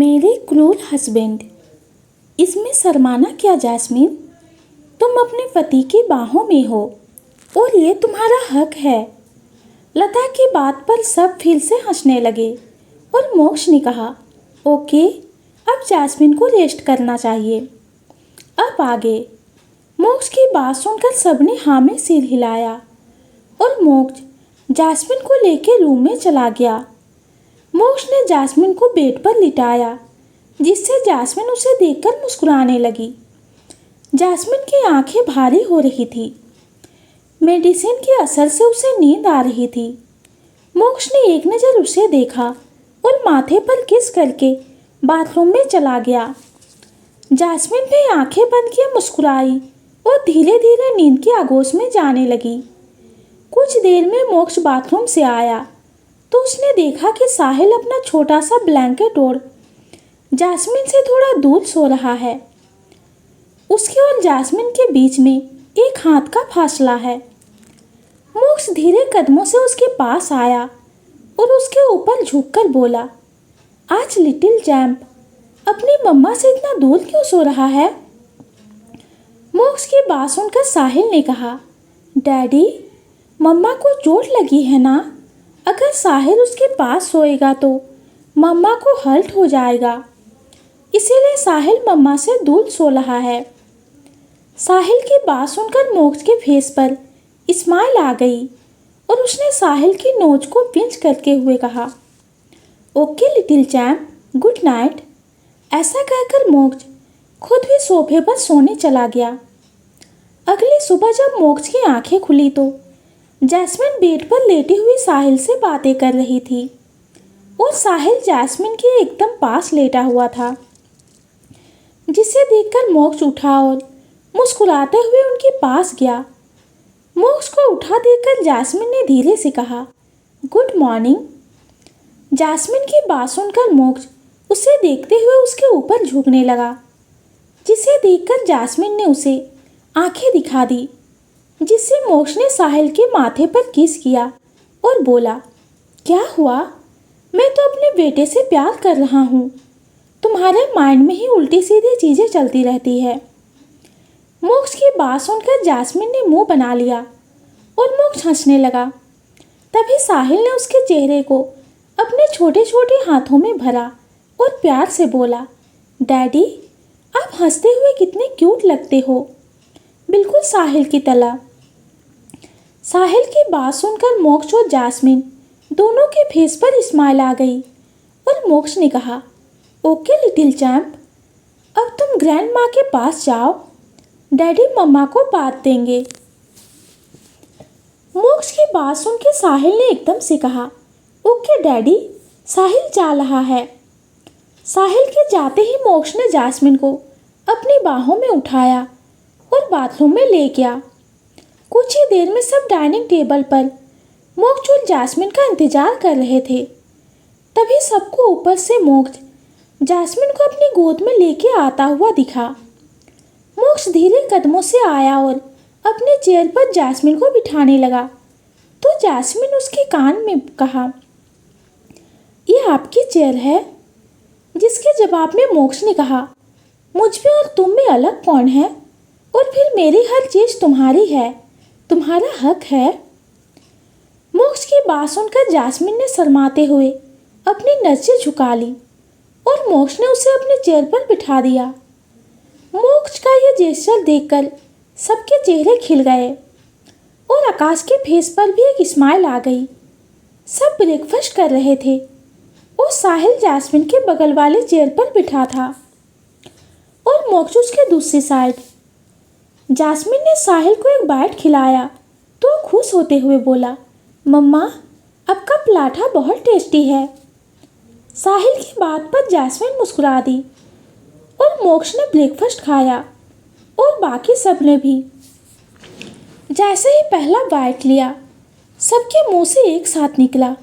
मेरे क्रूर हस्बैंड। इसमें शर्माना क्या जैस्मीन, तुम अपने पति की बाहों में हो और ये तुम्हारा हक है। लता की बात पर सब फिर से हंसने लगे और मोक्ष ने कहा, ओके, अब जैस्मीन को रेस्ट करना चाहिए। अब आगे। मोक्ष की बात सुनकर सबने हाँ में सिर हिलाया और मोक्ष जैस्मीन को लेकर रूम में चला गया। मोक्ष ने जैस्मीन को बेड पर लिटाया, जिससे जैस्मीन उसे देखकर मुस्कुराने लगी। जैस्मीन की आंखें भारी हो रही थी। मेडिसिन के असर से उसे नींद आ रही थी। मोक्ष ने एक नज़र उसे देखा और माथे पर किस करके बाथरूम में चला गया। जैस्मीन भी आंखें बंद किए मुस्कुराई और धीरे धीरे नींद की आगोश में जाने लगी। कुछ देर में मोक्ष बाथरूम से आया तो उसने देखा कि साहिल अपना छोटा सा ब्लैंकेट ओढ़ जैस्मीन से थोड़ा दूर सो रहा है। उसके और जैस्मीन के बीच में एक हाथ का फासला है। मोक्ष धीरे कदमों से उसके पास आया और उसके ऊपर झुककर बोला, आज लिटिल चैंप अपनी मम्मा से इतना दूर क्यों सो रहा है? मोक्ष की बात सुनकर साहिल ने कहा, डैडी, मम्मा को चोट लगी है ना? अगर साहिल उसके पास सोएगा तो मम्मा को हर्ट हो जाएगा, इसीलिए साहिल मम्मा से दूर सो रहा है। साहिल की बात सुनकर मोक्ष के फेस पर स्माइल आ गई और उसने साहिल की नोज को पिंच करते हुए कहा, okay little champ, good night. ऐसा कहकर मोक्ष खुद भी सोफे पर सोने चला गया। अगली सुबह जब मोक्ष की आंखें खुली तो जैस्मीन बेड पर लेटी हुई साहिल से बातें कर रही थी और साहिल जैस्मीन के एकदम पास लेटा हुआ था, जिसे देखकर मोक्ष उठा और मुस्कुराते हुए उनके पास गया। मोक्ष को उठा देखकर जैस्मीन ने धीरे से कहा, गुड मॉर्निंग। जैस्मीन की बात सुनकर मोक्ष उसे देखते हुए उसके ऊपर झुकने लगा, जिसे देखकर जैस्मीन ने उसे आंखें दिखा दी, जिससे मोक्ष ने साहिल के माथे पर किस किया और बोला, क्या हुआ? मैं तो अपने बेटे से प्यार कर रहा हूँ, तुम्हारे माइंड में ही उल्टी सीधी चीज़ें चलती रहती है। मोक्ष की बात सुनकर जैस्मीन ने मुंह बना लिया और मोक्ष हंसने लगा। तभी साहिल ने उसके चेहरे को अपने छोटे छोटे हाथों में भरा और प्यार से बोला, डैडी, आप हंसते हुए कितने क्यूट लगते हो, बिल्कुल साहिल की तरह। साहिल की बात सुनकर मोक्ष और जैस्मीन दोनों के फेस पर स्माइल आ गई और मोक्ष ने कहा, ओके लिटिल चैंप, अब तुम ग्रैंड माँ के पास जाओ, डैडी मम्मा को बात देंगे। मोक्ष की बात सुन के साहिल ने एकदम से कहा, ओके डैडी, साहिल जा रहा है। साहिल के जाते ही मोक्ष ने जैस्मीन को अपनी बाहों में उठाया और बाथरूम में ले गया। कुछ ही देर में सब डाइनिंग टेबल पर मोक्ष और जैस्मीन का इंतजार कर रहे थे। तभी सबको ऊपर से मोक्ष जैस्मीन को अपनी गोद में लेके आता हुआ दिखा। मोक्ष धीरे कदमों से आया और अपने चेयर पर जैस्मीन को बिठाने लगा तो जैस्मीन उसके कान में कहा, ये आपकी चेयर है? जिसके जवाब में मोक्ष ने कहा, मुझ में और तुम में अलग कौन है? और फिर मेरी हर चीज़ तुम्हारी है, तुम्हारा हक है। मोक्ष की बात सुनकर जैस्मीन ने शर्माते हुए अपनी नज़रें झुका ली और मोक्ष ने उसे अपने चेयर पर बिठा दिया। मोक्ष का यह जेस्चर देखकर सबके चेहरे खिल गए और आकाश के फेस पर भी एक स्माइल आ गई। सब ब्रेकफास्ट कर रहे थे और साहिल जैस्मीन के बगल वाले चेयर पर बिठा था और मोक्ष उसके दूसरी साइड। जैस्मीन ने साहिल को एक बाइट खिलाया तो खुश होते हुए बोला, मम्मा, आपका पराठा बहुत टेस्टी है। साहिल की बात पर जैस्मीन मुस्कुरा दी और मोक्ष ने ब्रेकफास्ट खाया और बाकी सब ने भी। जैसे ही पहला बाइट लिया, सबके मुंह से एक साथ निकला,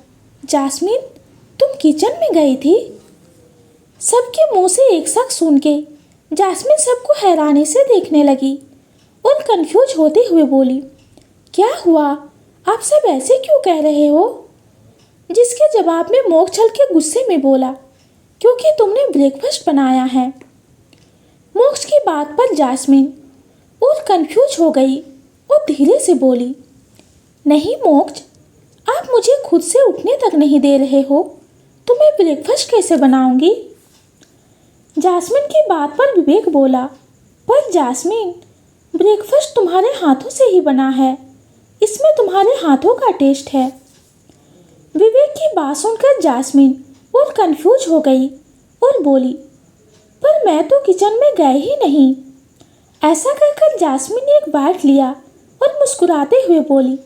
जैस्मीन, तुम किचन में गई थी? सबके मुंह से एक साथ सुन के जैस्मीन सबको हैरानी से देखने लगी और कंफ्यूज होते हुए बोली, क्या हुआ? आप सब ऐसे क्यों कह रहे हो? जिसके जवाब में मोक्ष हल्के गुस्से में बोला, क्योंकि तुमने ब्रेकफास्ट बनाया है। मोक्ष की बात पर जास्मिन और कंफ्यूज हो गई और धीरे से बोली, नहीं मोक्ष, आप मुझे खुद से उठने तक नहीं दे रहे हो तो मैं ब्रेकफास्ट कैसे बनाऊंगी? जास्मिन की बात पर विवेक बोला, पर जास्मिन, ब्रेकफास्ट तुम्हारे हाथों से ही बना है, इसमें तुम्हारे हाथों का टेस्ट है। विवेक की बात सुनकर जास्मिन और कंफ्यूज हो गई और बोली, पर मैं तो किचन में गए ही नहीं। ऐसा कहकर जास्मिन ने एक बाइट लिया और मुस्कुराते हुए बोली,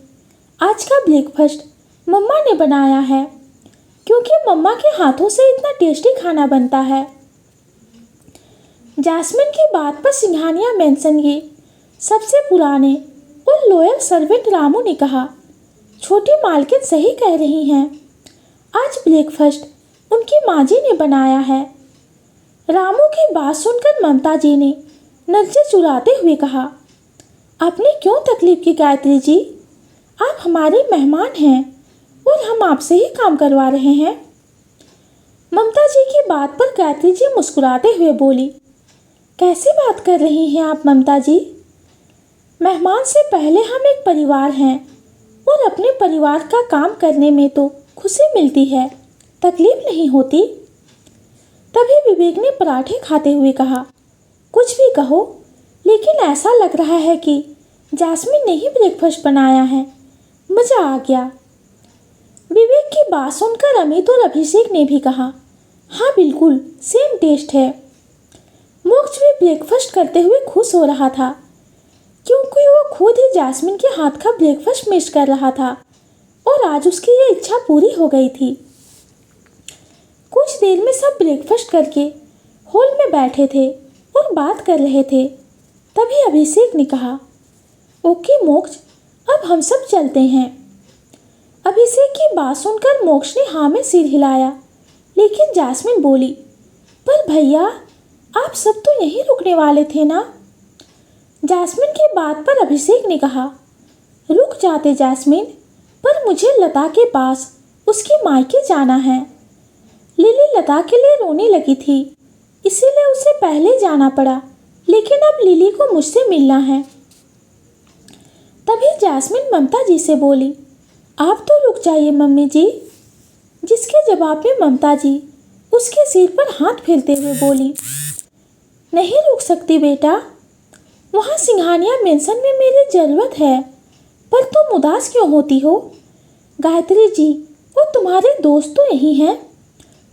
आज का ब्रेकफास्ट मम्मा ने बनाया है, क्योंकि मम्मा के हाथों से इतना टेस्टी खाना बनता है। जास्मिन की बात पर सिंघानिया मेंशन के सबसे पुराने और लॉयल सर्वेंट रामू ने कहा, छोटी मालकिन सही कह रही हैं, आज ब्रेकफास्ट उनकी माँ जी ने बनाया है। रामू की बात सुनकर ममता जी ने नजरें चुराते हुए कहा, आपने क्यों तकलीफ की गायत्री जी? आप हमारे मेहमान हैं और हम आपसे ही काम करवा रहे हैं। ममता जी की बात पर गायत्री जी मुस्कुराते हुए बोली, कैसी बात कर रही हैं आप ममता जी? मेहमान से पहले हम एक परिवार हैं और अपने परिवार का काम करने में तो खुशी मिलती है, तकलीफ नहीं होती। तभी विवेक ने पराठे खाते हुए कहा, कुछ भी कहो, लेकिन ऐसा लग रहा है कि जास्मिन ने ही ब्रेकफास्ट बनाया है, मज़ा आ गया। विवेक की बात सुनकर अमित और अभिषेक ने भी कहा, हाँ बिल्कुल सेम टेस्ट है। मोक्ष भी ब्रेकफास्ट करते हुए खुश हो रहा था, क्योंकि वो खुद ही जास्मिन के हाथ का ब्रेकफास्ट मिस कर रहा था और आज उसकी ये इच्छा पूरी हो गई थी। कुछ देर में सब ब्रेकफास्ट करके हॉल में बैठे थे और बात कर रहे थे। तभी अभिषेक ने कहा, ओके मोक्ष, अब हम सब चलते हैं। अभिषेक की बात सुनकर मोक्ष ने हाँ में सिर हिलाया, लेकिन जास्मिन बोली, पर भैया आप सब तो यहीं रुकने वाले थे ना? जास्मिन की बात पर अभिषेक ने कहा, रुक जाते जास्मिन, पर मुझे लता के पास उसकी मायके जाना है। लिली लता के लिए रोने लगी थी, इसीलिए उसे पहले जाना पड़ा, लेकिन अब लिली को मुझसे मिलना है। तभी जास्मिन ममता जी से बोली, आप तो रुक जाइए मम्मी जी। जिसके जवाब में ममता जी उसके सिर पर हाथ फेरते हुए बोली, नहीं रुक सकती बेटा, वहाँ सिंघानिया मेंशन में मेरी ज़रूरत है, पर तुम उदास क्यों होती हो? गायत्री जी और तुम्हारे दोस्त तो यही हैं,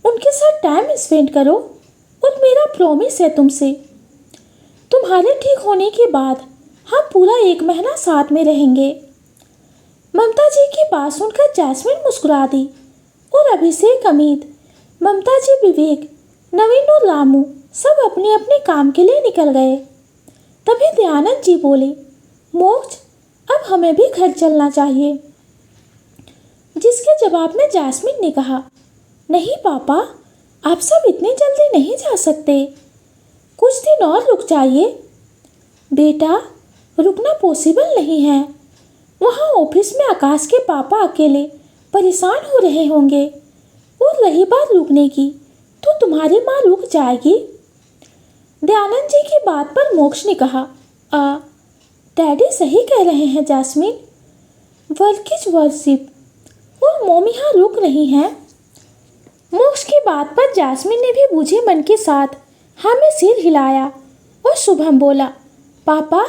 उनके साथ टाइम स्पेंड करो और मेरा प्रॉमिस है तुमसे, तुम्हारे ठीक होने के बाद हम पूरा 1 महीना साथ में रहेंगे। ममता जी की बात सुनकर जैस्मिन मुस्कुरा दी और अभिषेक, अमित, ममता जी, विवेक, नवीन और रामू सब अपने अपने काम के लिए निकल गए। तभी दयानंद जी बोले, मोक्ष, अब हमें भी घर चलना चाहिए। जिसके जवाब में जैस्मिन ने कहा, नहीं पापा, आप सब इतनी जल्दी नहीं जा सकते, कुछ दिन और रुक जाइए। बेटा, रुकना पॉसिबल नहीं है, वहाँ ऑफिस में आकाश के पापा अकेले परेशान हो रहे होंगे, और रही बात रुकने की तो तुम्हारी माँ रुक जाएगी। दयानंद जी की बात पर मोक्ष ने कहा, डैडी सही कह रहे हैं जैस्मिन, वर्क इज वर्शिप, और मॉम यहाँ रुक रही हैं। मोक्ष की बात पर जैस्मिन ने भी बूझे मन के साथ हाँ में सिर हिलाया और शुभम बोला, पापा,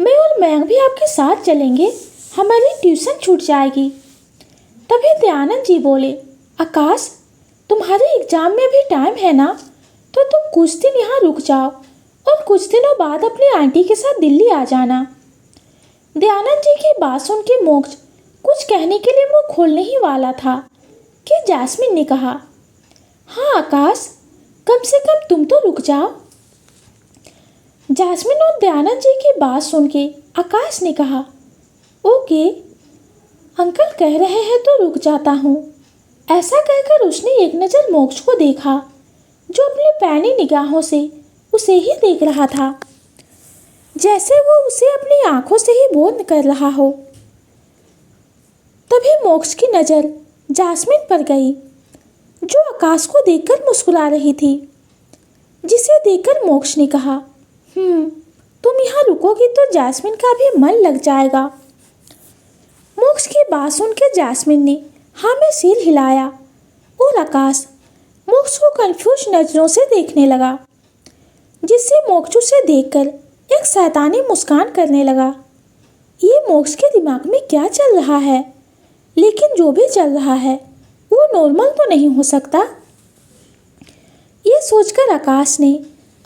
मैं और मैंग भी आपके साथ चलेंगे, हमारी ट्यूशन छूट जाएगी। तभी दयानंद जी बोले, आकाश, तुम्हारे एग्ज़ाम में अभी टाइम है ना, तो तुम कुछ दिन यहाँ रुक जाओ और कुछ दिनों बाद अपनी आंटी के साथ दिल्ली आ जाना। दयानंद जी की बात सुन के मोक्ष कुछ कहने के लिए मुंह खोलने ही वाला था कि जैस्मिन ने कहा, हाँ आकाश, कम से कम तुम तो रुक जाओ। जैस्मिन और दयानंद जी की बात सुन के आकाश ने कहा, ओके अंकल कह रहे हैं तो रुक जाता हूँ। ऐसा कहकर उसने एक नज़र मोक्ष को देखा, जो अपनी पैनी निगाहों से उसे ही देख रहा था, जैसे वो उसे अपनी आंखों से ही बोध कर रहा हो। तभी मोक्ष की नज़र जैस्मिन पर गई। जो आकाश को देखकर मुस्कुरा रही थी, जिसे देखकर मोक्ष ने कहा, तुम यहाँ रुकोगी तो जैस्मिन का भी मन लग जाएगा। मोक्ष की बात सुनकर जैस्मिन ने हाँ में सिर हिलाया और आकाश मोक्ष को कंफ्यूज नजरों से देखने लगा, जिससे मोक्ष उसे देखकर एक शैतानी मुस्कान करने लगा। ये मोक्ष के दिमाग में क्या चल रहा है? लेकिन जो भी चल रहा है वो नॉर्मल तो नहीं हो सकता। ये सोचकर आकाश ने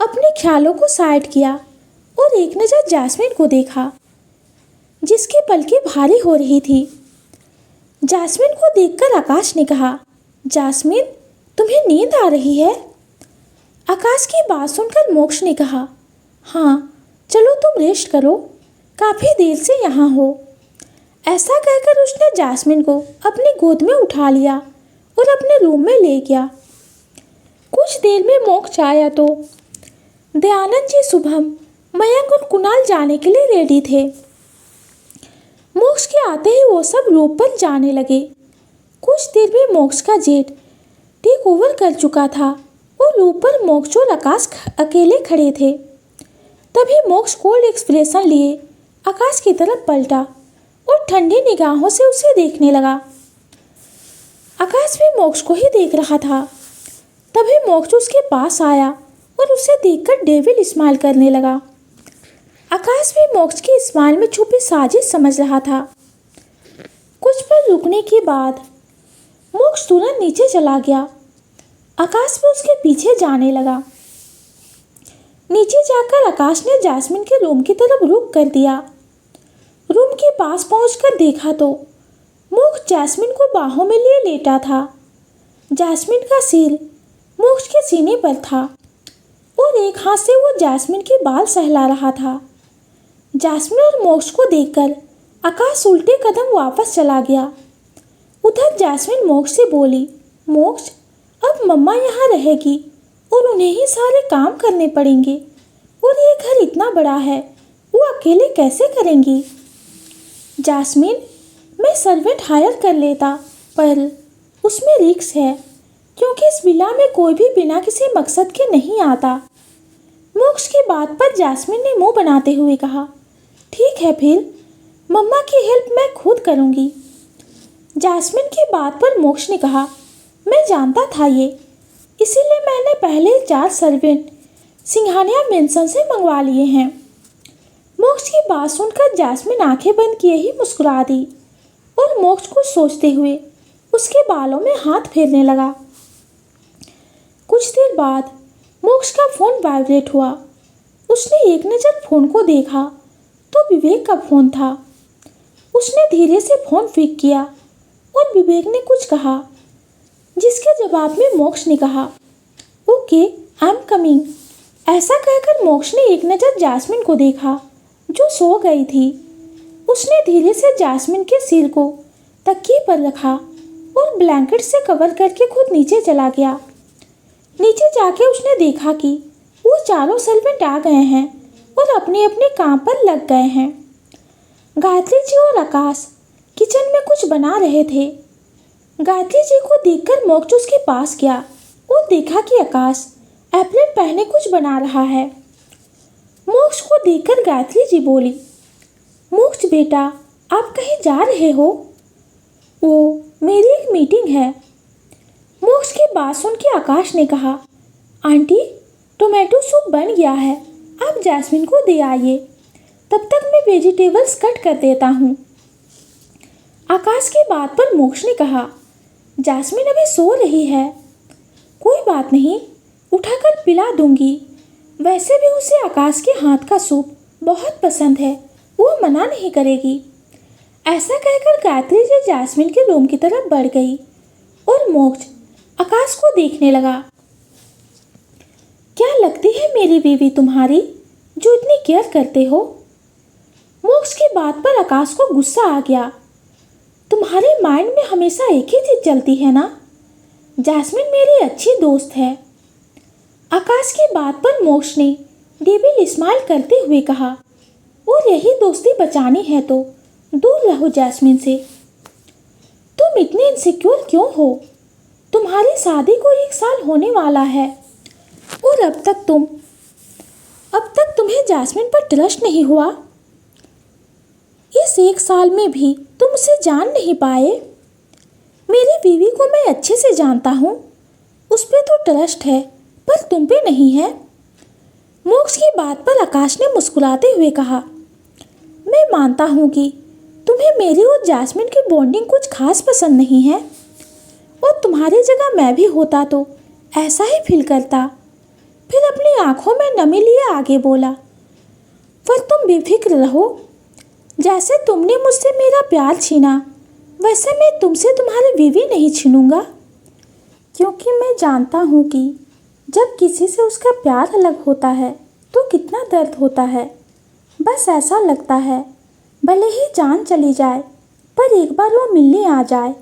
अपने ख्यालों को साइड किया और एक नज़र जैस्मिन को देखा, जिसकी पलकें भारी हो रही थी। जैस्मिन को देखकर आकाश ने कहा, जैस्मिन, तुम्हें नींद आ रही है? आकाश की बात सुनकर मोक्ष ने कहा, हाँ, चलो तुम रेस्ट करो, काफ़ी देर से यहाँ हो। ऐसा कहकर उसने जैस्मिन को अपनी गोद में उठा लिया और अपने रूम में ले गया। कुछ देर में मोक्ष आया तो दयानंद जी, शुभम, मयंक और कुणाल जाने के लिए रेडी थे। मोक्ष के आते ही वो सब रूम पर जाने लगे। कुछ देर में मोक्ष का जेट टेक ओवर कर चुका था और रूम पर मोक्ष और आकाश अकेले खड़े थे। तभी मोक्ष कोल्ड एक्सप्रेशन लिए आकाश की तरफ पलटा और ठंडी निगाहों से उसे देखने लगा। आकाश भी मोक्ष को ही देख रहा था। तभी मोक्ष उसके पास आया और उसे देखकर डेविल स्माइल करने लगा। आकाश भी मोक्ष की स्माइल में छुपी साजिश समझ रहा था। कुछ पल रुकने के बाद मोक्ष तुरंत नीचे चला गया। आकाश भी उसके पीछे जाने लगा। नीचे जाकर आकाश ने जैस्मिन के रूम की तरफ रुख कर दिया। रूम के पास पहुंचकर देखा तो मोक्ष जैस्मिन को बाहों में लिए लेटा था। जैस्मिन का सिर मोक्ष के सीने पर था और एक हाथ से वो जैस्मिन के बाल सहला रहा था। जैस्मिन और मोक्ष को देखकर आकाश उल्टे कदम वापस चला गया। उधर जैस्मिन मोक्ष से बोली, मोक्ष, अब मम्मा यहाँ रहेगी और उन्हें ही सारे काम करने पड़ेंगे और ये घर इतना बड़ा है, वो अकेले कैसे करेंगी? जैस्मिन, मैं सर्वेंट हायर कर लेता, पर उसमें रिस्क है क्योंकि इस विला में कोई भी बिना किसी मकसद के नहीं आता। मोक्ष की बात पर जैस्मिन ने मुंह बनाते हुए कहा, ठीक है, फिर मम्मा की हेल्प मैं खुद करूँगी। जैस्मिन की बात पर मोक्ष ने कहा, मैं जानता था ये, इसीलिए मैंने पहले 4 सर्वेंट सिंघानिया मेंशन से मंगवा लिए हैं। मोक्ष की बात सुनकर जैस्मिन आंखें बंद किए ही मुस्कुरा दी और मोक्ष को सोचते हुए उसके बालों में हाथ फेरने लगा। कुछ देर बाद मोक्ष का फ़ोन वाइब्रेट हुआ। उसने एक नज़र फ़ोन को देखा तो विवेक का फ़ोन था। उसने धीरे से फ़ोन पिक किया और विवेक ने कुछ कहा, जिसके जवाब में मोक्ष ने कहा, ओके, आई एम कमिंग। ऐसा कहकर मोक्ष ने एक नज़र जैस्मिन को देखा जो सो गई थी। उसने धीरे से जैस्मिन के सिर को तकिए पर रखा और ब्लैंकेट से कवर करके खुद नीचे चला गया। नीचे जाके उसने देखा कि वो चारों सर्वेंट आ गए हैं और अपने अपने काम पर लग गए हैं। गायत्री जी और आकाश किचन में कुछ बना रहे थे। गायत्री जी को देखकर मोक्ष उसके पास गया और देखा कि आकाश एप्रन पहने कुछ बना रहा है। मोक्ष को देखकर गायत्री जी बोली, मोक्ष बेटा, आप कहीं जा रहे हो? वो मेरी एक मीटिंग है। मोक्ष की बात सुन के आकाश ने कहा, आंटी, टोमेटो सूप बन गया है, आप जैस्मिन को दे आइए, तब तक मैं वेजिटेबल्स कट कर देता हूँ। आकाश की बात पर मोक्ष ने कहा, जैस्मिन अभी सो रही है, कोई बात नहीं, उठाकर पिला दूंगी। वैसे भी उसे आकाश के हाथ का सूप बहुत पसंद है, वो मना नहीं करेगी। ऐसा कहकर गायत्री जी जैस्मिन के रूम की तरफ बढ़ गई और मोक्ष आकाश को देखने लगा। क्या लगती है मेरी बीवी तुम्हारी, जो इतनी केयर करते हो? मोक्ष की बात पर आकाश को गुस्सा आ गया। तुम्हारे माइंड में हमेशा एक ही चीज़ चलती है ना, जैस्मिन मेरी अच्छी दोस्त है। आकाश की बात पर मोक्ष ने डेविल स्माइल करते हुए कहा, और यही दोस्ती बचानी है तो दूर रहो जैस्मिन से। तुम इतने इनसिक्योर क्यों हो? तुम्हारी शादी को 1 साल होने वाला है और अब तक तुम्हें जैस्मिन पर ट्रस्ट नहीं हुआ। इस 1 साल में भी तुम उसे जान नहीं पाए। मेरी बीवी को मैं अच्छे से जानता हूँ, उस पे तो ट्रस्ट है पर तुम पे नहीं है। मोक्ष की बात पर आकाश ने मुस्कुराते हुए कहा, मैं मानता हूँ कि तुम्हें मेरी और जैस्मिन की बॉन्डिंग कुछ खास पसंद नहीं है और तुम्हारी जगह मैं भी होता तो ऐसा ही फील करता। फिर अपनी आंखों में नमी लिए आगे बोला, पर तुम बेफिक्र रहो। जैसे तुमने मुझसे मेरा प्यार छीना वैसे मैं तुमसे तुम्हारी बीवी नहीं छीनूंगा, क्योंकि मैं जानता हूँ कि जब किसी से उसका प्यार अलग होता है तो कितना दर्द होता है। बस ऐसा लगता है भले ही जान चली जाए पर एक बार वो मिलने आ जाए।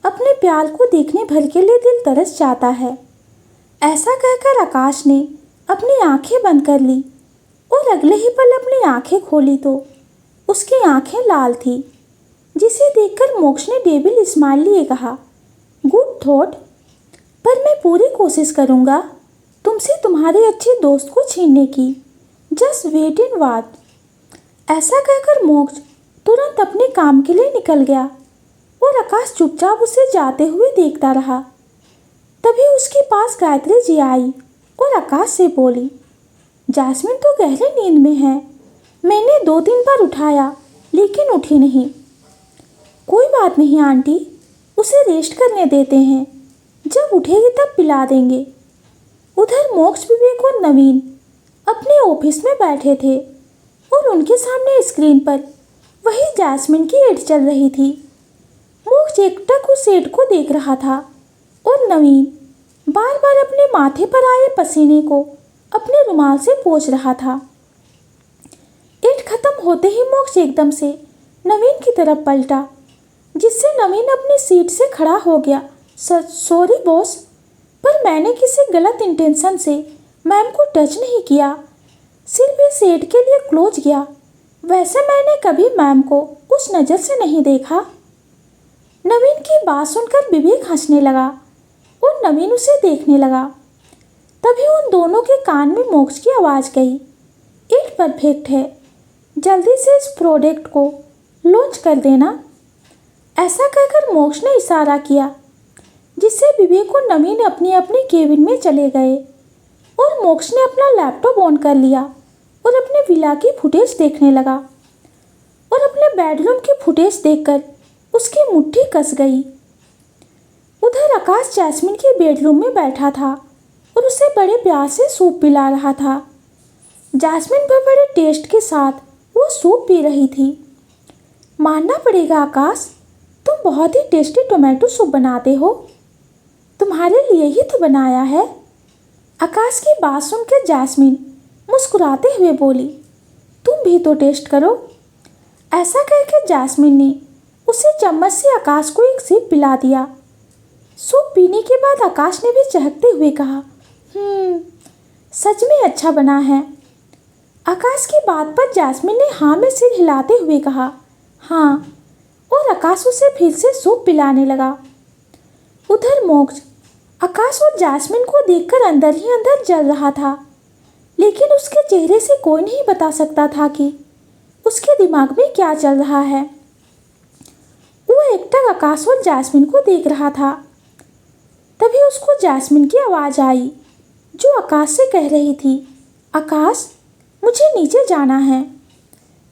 अपने प्यार को देखने भर के लिए दिल तरस जाता है। ऐसा कहकर आकाश ने अपनी आंखें बंद कर ली और अगले ही पल अपनी आंखें खोली तो उसकी आंखें लाल थी, जिसे देखकर मोक्ष ने डेविल स्माइल लिए कहा, गुड थॉट, पर मैं पूरी कोशिश करूँगा तुमसे तुम्हारे अच्छे दोस्त को छीनने की। Just wait and watch. ऐसा कहकर मोक्ष तुरंत अपने काम के लिए निकल गया और आकाश चुपचाप उसे जाते हुए देखता रहा। तभी उसके पास गायत्री जी आई और आकाश से बोली, जैस्मिन तो गहरी नींद में है। मैंने 2-3 बार उठाया लेकिन उठी नहीं। कोई बात नहीं आंटी, उसे रेस्ट करने देते हैं, जब उठेगी तब पिला देंगे। उधर मोक्ष, विवेक और नवीन अपने ऑफिस में बैठे थे और उनके सामने स्क्रीन पर वही जैस्मिन की एड चल रही थी। मोक्ष एकटक उस एड को देख रहा था और नवीन बार बार अपने माथे पर आए पसीने को अपने रुमाल से पोंछ रहा था। एड खत्म होते ही मोक्ष एकदम से नवीन की तरफ पलटा, जिससे नवीन अपनी सीट से खड़ा हो गया। सॉरी बॉस, पर मैंने किसी गलत इंटेंशन से मैम को टच नहीं किया, सिर्फ इस एड के लिए क्लोज गया। वैसे मैंने कभी मैम को उस नज़र से नहीं देखा। नवीन की बात सुनकर विवेक हंसने लगा और नवीन उसे देखने लगा। तभी उन दोनों के कान में मोक्ष की आवाज़ गई, इट परफेक्ट है, जल्दी से इस प्रोडक्ट को लॉन्च कर देना। ऐसा कहकर मोक्ष ने इशारा किया, जिससे विवेक और नवीन अपनी अपनी केबिन में चले गए और मोक्ष ने अपना लैपटॉप ऑन कर लिया और अपने विला की फुटेज देखने लगा और अपने बेडरूम की फुटेज देखकर उसकी मुट्ठी कस गई। उधर आकाश जैस्मिन के बेडरूम में बैठा था और उसे बड़े प्यार से सूप पिला रहा था। जैस्मिन पर बड़े टेस्ट के साथ वो सूप पी रही थी। मानना पड़ेगा आकाश, तुम बहुत ही टेस्टी टोमेटो सूप बनाते हो, तुम्हारे लिए ही तो बनाया है। आकाश की बात सुनकर जैस्मिन मुस्कुराते हुए बोली, तुम भी तो टेस्ट करो। ऐसा कहकर जैस्मिन ने उसे चम्मच से आकाश को एक सिप पिला दिया। सूप पीने के बाद आकाश ने भी चहकते हुए कहा, सच में अच्छा बना है। आकाश की बात पर जैस्मिन ने हाँ में सिर हिलाते हुए कहा, हाँ, और आकाश उसे फिर से सूप पिलाने लगा। उधर मोक्ष आकाश और जैस्मिन को देखकर अंदर ही अंदर जल रहा था, लेकिन उसके चेहरे से कोई नहीं बता सकता था कि उसके दिमाग में क्या चल रहा है। वो एकटक आकाश और जैस्मिन को देख रहा था। तभी उसको जैस्मिन की आवाज़ आई, जो आकाश से कह रही थी, आकाश, मुझे नीचे जाना है,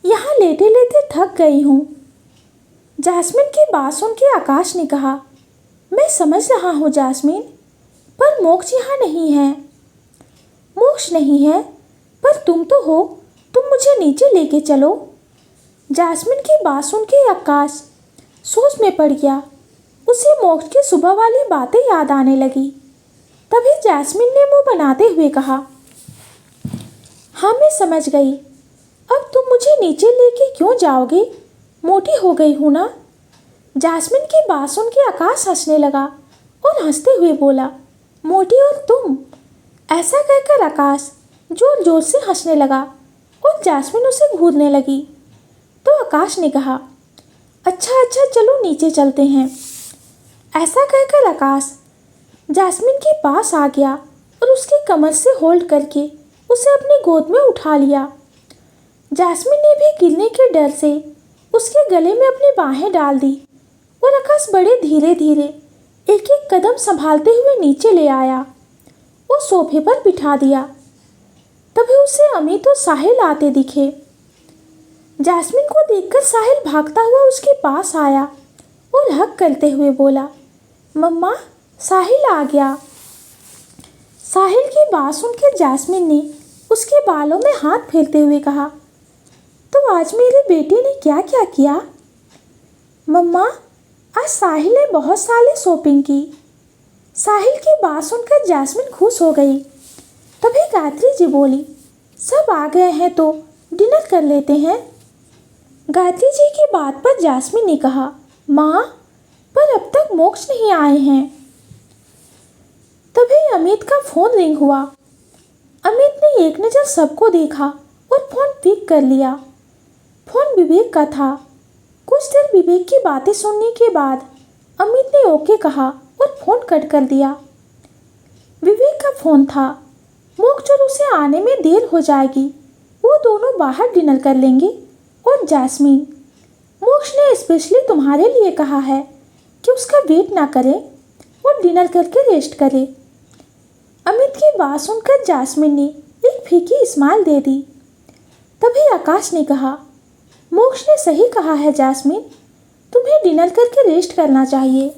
यहाँ लेटे लेटे थक गई हूँ। जैस्मिन की बात सुन के आकाश ने कहा, मैं समझ रहा हूँ जैस्मिन, पर मोक्ष यहाँ नहीं है। मोक्ष नहीं है, पर तुम तो हो, तुम मुझे नीचे लेके चलो। जैस्मिन की बात सुन के आकाश सोच में पड़ गया। उसे मोक्ष की सुबह वाली बातें याद आने लगी। तभी जैस्मिन ने मुंह बनाते हुए कहा, हाँ मैं समझ गई, अब तुम मुझे नीचे लेके क्यों जाओगे, मोटी हो गई हूँ ना। जैस्मिन की बात सुन के आकाश हंसने लगा और हंसते हुए बोला, मोटी और तुम। ऐसा कहकर आकाश जोर जोर से हंसने लगा और जैस्मिन उसे घूरने लगी। तो आकाश ने कहा, अच्छा चलो नीचे चलते हैं। ऐसा कहकर आकाश जैस्मिन के पास आ गया और उसकी कमर से होल्ड करके उसे अपनी गोद में उठा लिया। जैस्मिन ने भी गिरने के डर से उसके गले में अपनी बाहें डाल दी और आकाश बड़े धीरे धीरे एक एक कदम संभालते हुए नीचे ले आया और सोफे पर बिठा दिया। तभी उसे अमित और साहिल आते दिखे। जैस्मिन को देखकर साहिल भागता हुआ उसके पास आया और हक करते हुए बोला, मम्मा, साहिल आ गया। साहिल की बात सुनकर जैस्मिन ने उसके बालों में हाथ फेरते हुए कहा, तो आज मेरे बेटे ने क्या क्या किया? मम्मा, आज साहिल ने बहुत सारी शॉपिंग की। साहिल की बात सुनकर जैस्मिन खुश हो गई। तभी गायत्री जी बोली, सब आ गए हैं तो डिनर कर लेते हैं। गायत्री जी की बात पर जैस्मिन ने कहा, माँ, पर अब तक मोक्ष नहीं आए हैं। तभी अमित का फोन रिंग हुआ। अमित ने एक नज़र सबको देखा और फोन पिक कर लिया। फोन विवेक का था। कुछ देर विवेक की बातें सुनने के बाद अमित ने ओके कहा और फोन कट कर दिया। विवेक का फोन था। मोक्ष और उसे आने में देर हो जाएगी, वो दोनों बाहर डिनर कर लेंगे। और जैस्मिन, मोक्ष ने स्पेशली तुम्हारे लिए कहा है कि उसका वेट ना करें और डिनर करके रेस्ट करे। अमित की बात सुनकर जैस्मिन ने एक फीकी स्माइल दे दी। तभी आकाश ने कहा, मोक्ष ने सही कहा है जैस्मिन, तुम्हें डिनर करके रेस्ट करना चाहिए।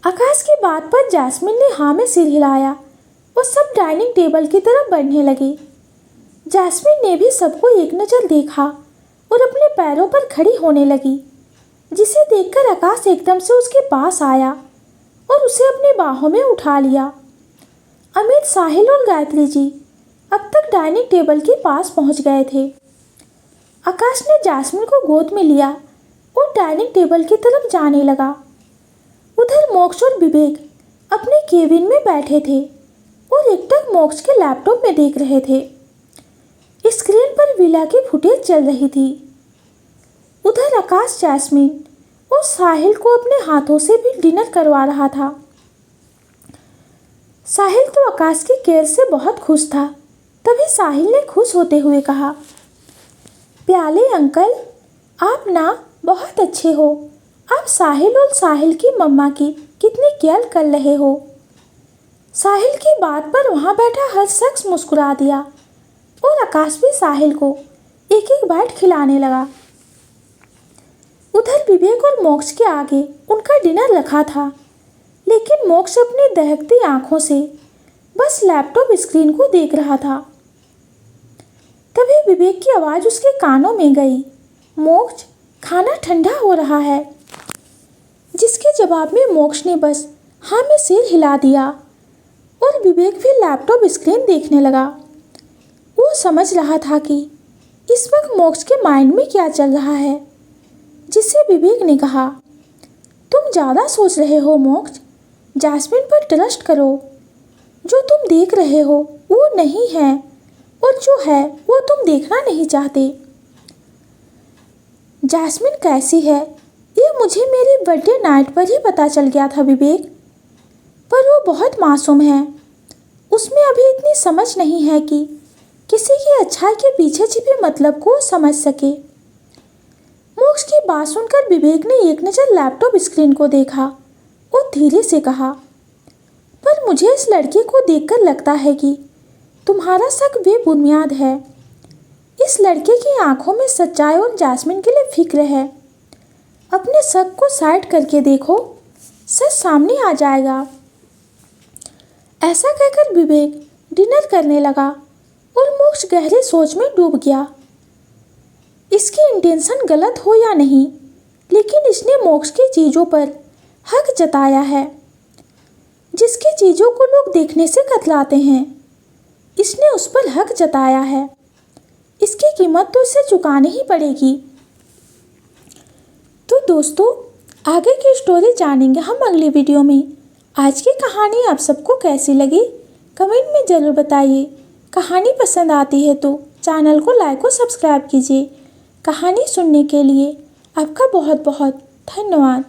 आकाश की बात पर जैस्मिन ने हाँ में सिर हिलाया और सब डाइनिंग टेबल की तरफ बढ़ने लगे। जैस्मिन ने भी सबको एक नज़र देखा और अपने पैरों पर खड़ी होने लगी, जिसे देखकर आकाश एकदम से उसके पास आया और उसे अपनी बाहों में उठा लिया। अमित, साहिल और गायत्री जी अब तक डाइनिंग टेबल के पास पहुंच गए थे। आकाश ने जैस्मिन को गोद में लिया और डाइनिंग टेबल की तरफ जाने लगा। उधर मोक्ष और विवेक अपने केबिन में बैठे थे और एकटक मोक्ष के लैपटॉप में देख रहे थे। स्क्रीन पर विला की फुटेज चल रही थी। उधर आकाश जैस्मिन और साहिल को अपने हाथों से भी डिनर करवा रहा था। साहिल तो आकाश की केयर से बहुत खुश था। तभी साहिल ने खुश होते हुए कहा, प्याले अंकल, आप ना बहुत अच्छे हो। आप साहिल और साहिल की मम्मा की कितनी केयर कर रहे हो। साहिल की बात पर वहाँ बैठा हर शख्स मुस्कुरा दिया और आकाश भी साहिल को एक एक बाइट खिलाने लगा। उधर विवेक और मोक्ष के आगे उनका डिनर रखा था, लेकिन मोक्ष अपनी दहकती आंखों से बस लैपटॉप स्क्रीन को देख रहा था। तभी विवेक की आवाज़ उसके कानों में गई, मोक्ष, खाना ठंडा हो रहा है। जिसके जवाब में मोक्ष ने बस हाँ में सिर हिला दिया और विवेक फिर लैपटॉप स्क्रीन देखने लगा। वो समझ रहा था कि इस वक्त मोक्ष के माइंड में क्या चल रहा है, जिससे विवेक ने कहा, तुम ज़्यादा सोच रहे हो मोक्ष, जैस्मिन पर ट्रस्ट करो। जो तुम देख रहे हो वो नहीं है, और जो है वो तुम देखना नहीं चाहते। जैस्मिन कैसी है ये मुझे मेरे बर्थडे नाइट पर ही पता चल गया था विवेक, पर वो बहुत मासूम है। उसमें अभी इतनी समझ नहीं है कि किसी की अच्छाई के पीछे छिपे मतलब को समझ सके। मोक्ष की बात सुनकर विवेक ने एक नज़र लैपटॉप स्क्रीन को देखा और धीरे से कहा, पर मुझे इस लड़के को देखकर लगता है कि तुम्हारा शक बेबुनियाद है। इस लड़के की आंखों में सच्चाई और जैस्मिन के लिए फिक्र है। अपने शक को साइड करके देखो, सच सामने आ जाएगा। ऐसा कहकर विवेक डिनर करने लगा और मोक्ष गहरे सोच में डूब गया। इसकी इंटेंशन गलत हो या नहीं, लेकिन इसने मोक्ष की चीज़ों पर हक जताया है। जिसकी चीज़ों को लोग देखने से कतराते हैं, इसने उस पर हक जताया है। इसकी कीमत तो इसे चुकानी ही पड़ेगी। तो दोस्तों, आगे की स्टोरी जानेंगे हम अगली वीडियो में। आज की कहानी आप सबको कैसी लगी कमेंट में ज़रूर बताइए। कहानी पसंद आती है तो चैनल को लाइक और सब्सक्राइब कीजिए। कहानी सुनने के लिए आपका बहुत बहुत धन्यवाद।